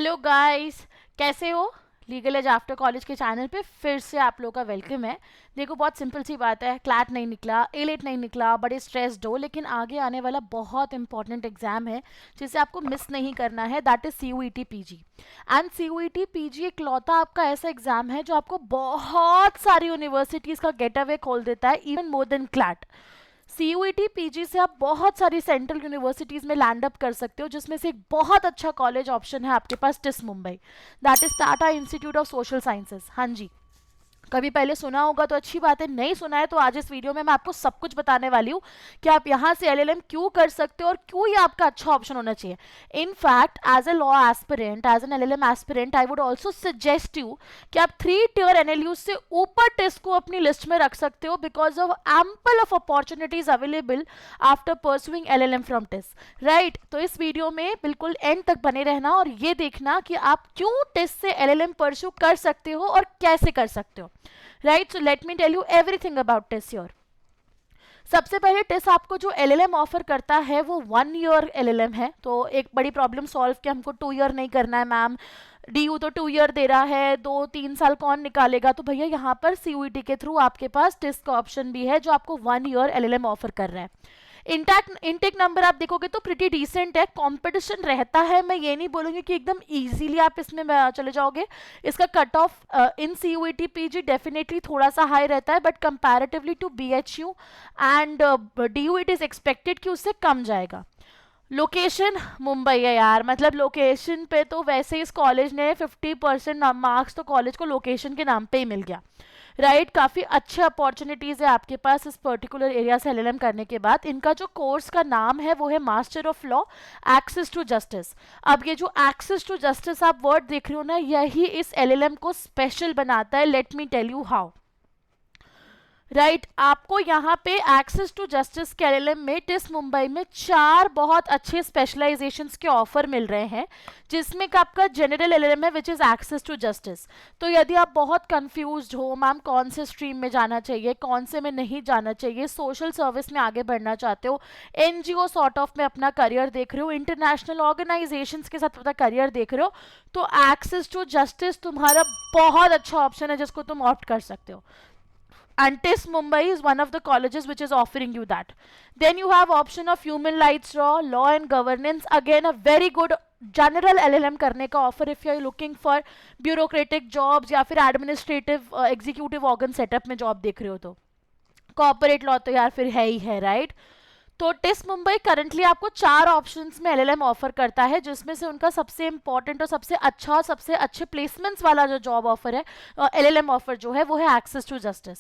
Hello guys, कैसे हो? Legal as after college के चैनल पे फिर से आप लोगों का वेलकम है। देखो, बहुत सिंपल सी बात है, क्लैट नहीं निकला, एलेट नहीं निकला, बड़े स्ट्रेस्ड हो, लेकिन आगे आने वाला बहुत इंपॉर्टेंट एग्जाम है जिसे आपको मिस नहीं करना है। That is CUET PG। And CUET PG इकलौता आपका ऐसा एग्जाम है जो आपको बहुत सारी यूनिवर्सिटीज का गेट अवे खोल देता है, even more than CLAT. CUET PG से आप बहुत सारी सेंट्रल यूनिवर्सिटीज में लैंड अप कर सकते हो, जिसमें से एक बहुत अच्छा कॉलेज ऑप्शन है आपके पास, TISS Mumbai. That is Tata institute of social sciences. हाँ जी, कभी पहले सुना होगा तो अच्छी बात है, नहीं सुना है तो आज इस वीडियो में मैं आपको सब कुछ बताने वाली हूँ कि आप यहाँ से LLM क्यों कर सकते हो और क्यों ये आपका अच्छा ऑप्शन होना चाहिए। In fact as a law aspirant, as an LLM aspirant, I would also suggest you कि आप 3 tier NLU से ऊपर टेस्ट को अपनी लिस्ट में रख सकते हो, because of ample of opportunities available after pursuing LLM from TISS, right. तो इस वीडियो में बिल्कुल एंड तक बने रहना और ये देखना कि आप क्यों टेस्ट से LLM परस्यू कर सकते हो और कैसे कर सकते हो, right. So let me tell you everything about TISS your. सबसे पहले टेस्ट आपको जो LLM ऑफर करता है वो 1 year LLM है। तो एक बड़ी प्रॉब्लम सॉल्व कि हमको 2 year नहीं करना है मैम, DU तो 2 year दे रहा है, 2-3 साल कौन निकालेगा। तो भैया यहाँ पर CUET के थ्रू आपके पास टेस्ट का ऑप्शन भी है जो आपको 1 year LLM ऑफर कर रहा है। इनटेक नंबर आप देखोगे तो प्रिटी डिसेंट है, कंपटीशन रहता है, मैं ये नहीं बोलूंगी कि एकदम इजीली आप इसमें चले जाओगे। इसका cut off in CUET PG definitely थोड़ा सा हाई रहता है, but comparatively to BHU and DU it is expected कि उससे कम जाएगा। लोकेशन मुंबई है यार, मतलब लोकेशन पे तो वैसे इस कॉलेज ने 50% मार्क्स तो कॉलेज को लोकेशन के नाम पे ही मिल गया, राइट। काफ़ी अच्छे अपॉर्चुनिटीज़ है आपके पास इस पर्टिकुलर एरिया से LLM करने के बाद। इनका जो कोर्स का नाम है वो है master of law access to justice. अब ये जो एक्सेस टू जस्टिस आप वर्ड देख रहे हो ना, यही इस LLM को स्पेशल बनाता है। Let me tell you how, right. आपको यहाँ पे एक्सेस टू जस्टिस के LLM में टिस मुंबई में 4 बहुत अच्छे स्पेशलाइजेशंस के ऑफर मिल रहे हैं, जिसमें का आपका जनरल LLM है which is access to justice. तो यदि आप बहुत कंफ्यूज्ड हो मैम कौन से स्ट्रीम में जाना चाहिए, कौन से में नहीं जाना चाहिए, सोशल सर्विस में आगे बढ़ना चाहते हो, NGO सॉर्ट ऑफ में अपना करियर देख रहे हो, इंटरनेशनल ऑर्गेनाइजेशंस के साथ अपना करियर देख रहे हो, तो एक्सेस टू जस्टिस तुम्हारा बहुत अच्छा ऑप्शन है जिसको तुम ऑप्ट कर सकते हो। And TIS Mumbai is one of the colleges which is offering you that. Then you have option of human rights law, law and governance. Again, a very good general LLM करने का offer if you are looking for bureaucratic jobs या फिर administrative executive organ setup में job देख रहे हो तो। Corporate law तो यार फिर है ही है, right? तो टिस मुंबई करंटली आपको 4 ऑप्शंस में LLM ऑफर करता है, जिसमें से उनका सबसे इंपॉर्टेंट और सबसे अच्छा और सबसे अच्छे प्लेसमेंट्स वाला जो जॉब ऑफर है, LLM ऑफर जो है वो है access to justice,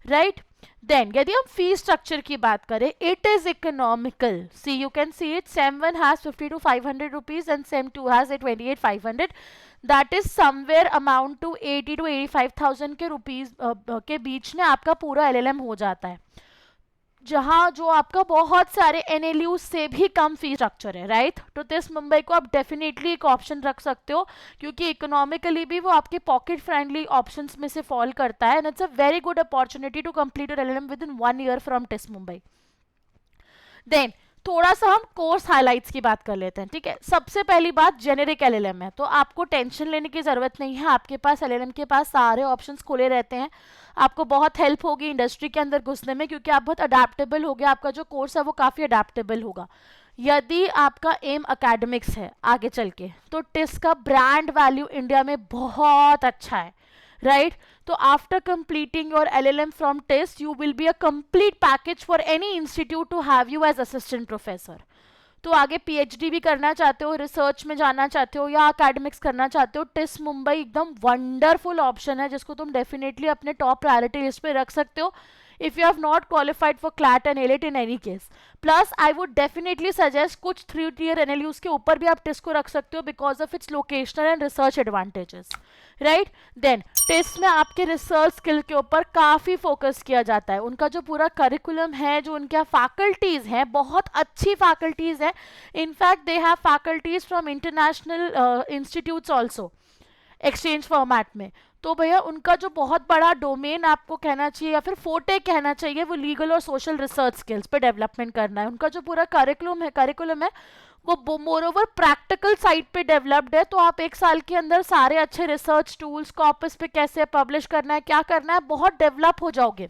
right. Then यदि हम फीस स्ट्रक्चर की बात करें, it is economical. See you can see it, sem 1 has 50 to 500 rupees and sem 2 has 28,500। That is somewhere amount to 80 to 85,000 के रुपीज के बीच में आपका पूरा LLM हो जाता है, जहां जो आपका बहुत सारे NLU से भी कम फी स्ट्रक्चर है, राइट। तो टिस मुंबई को आप डेफिनेटली एक ऑप्शन रख सकते हो, क्योंकि इकोनॉमिकली भी वो आपके पॉकेट फ्रेंडली ऑप्शंस में से फॉल करता है, and it's a very good opportunity to complete your LLM within 1 year from TISS Mumbai. Then थोड़ा सा हम कोर्स हाइलाइट्स की बात कर लेते हैं, ठीक है। सबसे पहली बात जेनेरिक LLM है, तो आपको टेंशन लेने की जरूरत नहीं है, आपके पास LLM के पास सारे ऑप्शंस खुले रहते हैं। आपको बहुत हेल्प होगी इंडस्ट्री के अंदर घुसने में, क्योंकि आप बहुत अडेप्टेबल हो गया, आपका जो कोर्स है वो काफ़ी अडेप्टेबल होगा। यदि आपका एम अकेडमिक्स है आगे चल के, तो टिस का ब्रांड वैल्यू इंडिया में बहुत अच्छा है, right? So after completing your LLM from TIS, you will be a complete package for any institute to have you as assistant professor. तो आगे PhD भी करना चाहते हो, रिसर्च में जाना चाहते हो या अकेडमिक्स करना चाहते हो, टिस मुंबई एकदम वंडरफुल ऑप्शन है जिसको तुम डेफिनेटली अपने टॉप प्रायोरिटी लिस्ट पे रख सकते हो if you have not qualified for CLAT and ALET in any case. Plus I would definitely suggest कुछ 3 tier NLUs के ऊपर भी आप TIS को रख सकते हो because of its locational and research advantages, right? Then TIS में आपके रिसर्च स्किल के ऊपर काफ़ी फोकस किया जाता है। उनका जो पूरा करिकुलम है, जो उनके फैकल्टीज़ हैं, बहुत अच्छी फैकल्टीज़ हैं। In fact they have faculties from international institutes also exchange format में। तो भैया उनका जो बहुत बड़ा डोमेन आपको कहना चाहिए या फिर फोटे कहना चाहिए, वो लीगल और सोशल रिसर्च स्किल्स पे डेवलपमेंट करना है। उनका जो पूरा करिकुलम है वो मोर ओवर प्रैक्टिकल साइड पे डेवलप्ड है। तो आप एक साल के अंदर सारे अच्छे रिसर्च टूल्स, कॉपस पे कैसे पब्लिश करना है, क्या करना है, बहुत डेवलप हो जाओगे।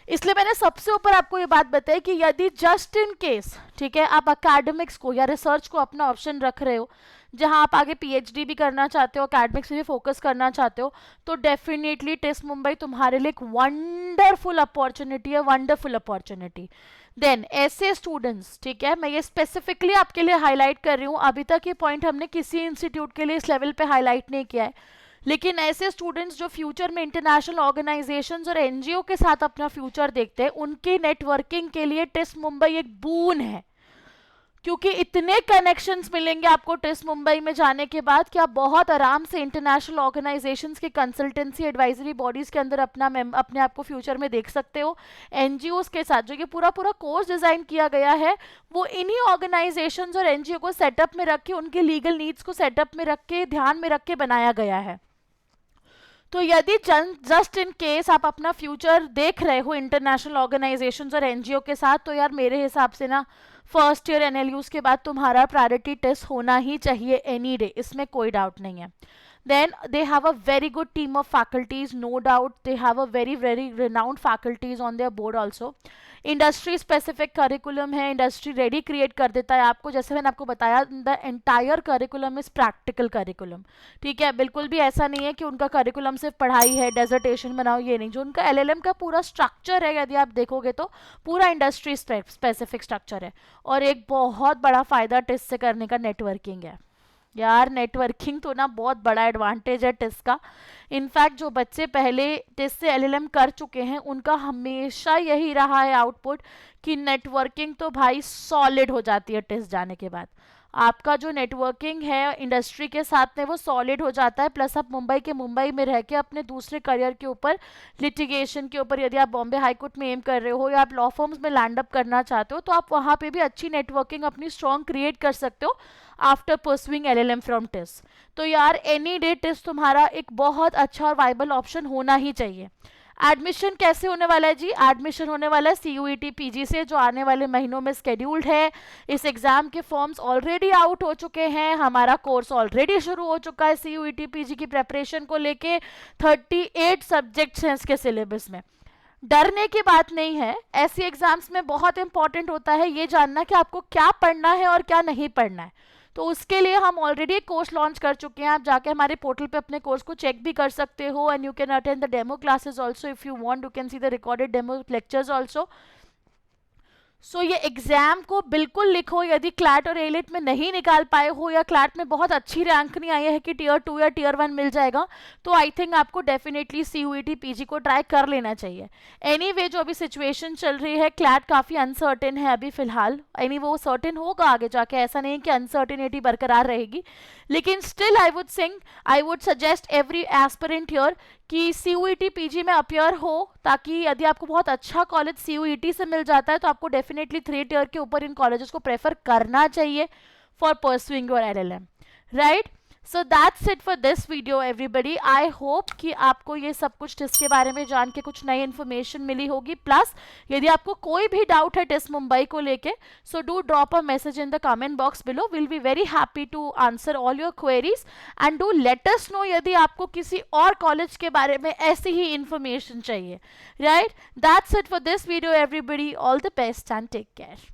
इसलिए मैंने सबसे ऊपर आपको ये बात बताई कि यदि जस्ट इन केस, ठीक है, आप एकेडमिक्स को या रिसर्च को अपना ऑप्शन रख रहे हो, जहां आप आगे पीएचडी भी करना चाहते हो, एकेडमिक्स में भी फोकस करना चाहते हो, तो डेफिनेटली टिस्ट मुंबई तुम्हारे लिए एक वंडरफुल अपॉर्चुनिटी है, वंडरफुल अपॉर्चुनिटी। देन ऐसे स्टूडेंट्स, ठीक है, मैं ये स्पेसिफिकली आपके लिए हाईलाइट कर रही हूँ, अभी तक ये पॉइंट हमने किसी इंस्टीट्यूट के लिए इस लेवल पे हाईलाइट नहीं किया है, लेकिन ऐसे स्टूडेंट्स जो फ्यूचर में इंटरनेशनल ऑर्गेनाइजेशंस और एनजीओ के साथ अपना फ्यूचर देखते हैं, उनकी नेटवर्किंग के लिए टिस्ट मुंबई एक बून है, क्योंकि इतने कनेक्शंस मिलेंगे आपको टिस्ट मुंबई में जाने के बाद कि आप बहुत आराम से इंटरनेशनल ऑर्गेनाइजेशंस के कंसल्टेंसी एडवाइजरी बॉडीज के अंदर अपने आप को फ्यूचर में देख सकते हो। एनजीओ के साथ जो ये पूरा कोर्स डिजाइन किया गया है, वो इन्हीं ऑर्गेनाइजेशंस और एनजीओ को सेटअप में रख के, उनके लीगल नीड्स को सेटअप में रख के, ध्यान में रख के बनाया गया है। तो यदि जस्ट इन केस आप अपना फ्यूचर देख रहे हो इंटरनेशनल ऑर्गेनाइजेशंस और एनजीओ के साथ, तो यार मेरे हिसाब से ना फर्स्ट ईयर एनएलयूज के बाद तुम्हारा प्रायोरिटी टेस्ट होना ही चाहिए एनी डे, इसमें कोई डाउट नहीं है। Then they have a very good team of faculties, no doubt they have a very renowned faculties on their board also. Industry specific curriculum है, इंडस्ट्री रेडी क्रिएट कर देता है आपको, जैसे मैंने आपको बताया the entire curriculum is practical curriculum, ठीक है, बिल्कुल भी ऐसा नहीं है कि उनका करिकुलम सिर्फ पढ़ाई है, डेजर्टेशन बनाओ, ये नहीं, जो उनका एलएलएम का पूरा स्ट्रक्चर है, यदि आप देखोगे तो पूरा इंडस्ट्री स्पेसिफिक स्ट्रक्चर है। और एक बहुत बड़ा फायदा टेस्ट से करने का नेटवर्किंग है यार, नेटवर्किंग तो ना बहुत बड़ा एडवांटेज है टिस्ट का। इनफैक्ट जो बच्चे पहले टिस्ट से एलएलएम कर चुके हैं, उनका हमेशा यही रहा है आउटपुट कि नेटवर्किंग तो भाई सॉलिड हो जाती है टिस्ट जाने के बाद। आपका जो नेटवर्किंग है इंडस्ट्री के साथ में वो सॉलिड हो जाता है, प्लस आप मुंबई में रह के अपने दूसरे करियर के ऊपर, लिटिगेशन के ऊपर, यदि आप बॉम्बे हाई कोर्ट में एम कर रहे हो या आप लॉ फर्म्स में लैंड अप करना चाहते हो, तो आप वहाँ पे भी अच्छी नेटवर्किंग अपनी स्ट्रॉन्ग क्रिएट कर सकते हो आफ्टर परसुइंग एलएलएम फ्रॉम टिस्ट। तो यार एनी डे टिस्ट तुम्हारा एक बहुत अच्छा और वाइबल ऑप्शन होना ही चाहिए। एडमिशन कैसे होने वाला है जी? एडमिशन होने वाला है सीयूईटी पीजी से, जो आने वाले महीनों में स्केड्यूल्ड है। इस एग्जाम के फॉर्म्स ऑलरेडी आउट हो चुके हैं, हमारा कोर्स ऑलरेडी शुरू हो चुका है सीयूईटी पीजी की प्रेपरेशन को लेके। 38 सब्जेक्ट्स हैं इसके सिलेबस में। डरने की बात नहीं है, ऐसी एग्जाम्स में बहुत इंपॉर्टेंट होता है ये जानना कि आपको क्या पढ़ना है और क्या नहीं पढ़ना है। तो उसके लिए हम ऑलरेडी एक कोर्स लॉन्च कर चुके हैं, आप जाके हमारे पोर्टल पे अपने कोर्स को चेक भी कर सकते हो, and you can attend the demo classes also if you want, you can see the recorded demo lectures also. So ये एग्जाम को बिल्कुल लिखो, यदि क्लैट और एलिट में नहीं निकाल पाए हो या क्लैट में बहुत अच्छी रैंक नहीं आई है कि टियर 2 या टियर 1 मिल जाएगा, तो आई थिंक आपको डेफिनेटली सीयूईटी पीजी को ट्राई कर लेना चाहिए। एनीवे जो अभी सिचुएशन चल रही है, क्लैट काफ़ी अनसर्टेन है अभी फिलहाल, वो सर्टेन होगा आगे जाके, ऐसा नहीं कि अनसर्टेनिटी बरकरार रहेगी, लेकिन still I would suggest every aspirant here कि सीयूईटी पीजी में अपियर हो, ताकि यदि आपको बहुत अच्छा कॉलेज सीयूईटी से मिल जाता है तो आपको डेफिनेटली 3 टियर के ऊपर इन कॉलेजेस को प्रेफर करना चाहिए for pursuing your LLM, right. So that's it for this video everybody. I hope कि आपको ये सब कुछ टेस्ट के बारे में जान के कुछ नई इन्फॉर्मेशन मिली होगी। प्लस यदि आपको कोई भी डाउट है टेस्ट मुंबई को लेके, so do drop a message in the comment box below, will be very happy to answer all your queries and do let us know यदि आपको किसी और कॉलेज के बारे में ऐसी ही इन्फॉर्मेशन चाहिए, right. That's it for this video everybody, all the best and take care.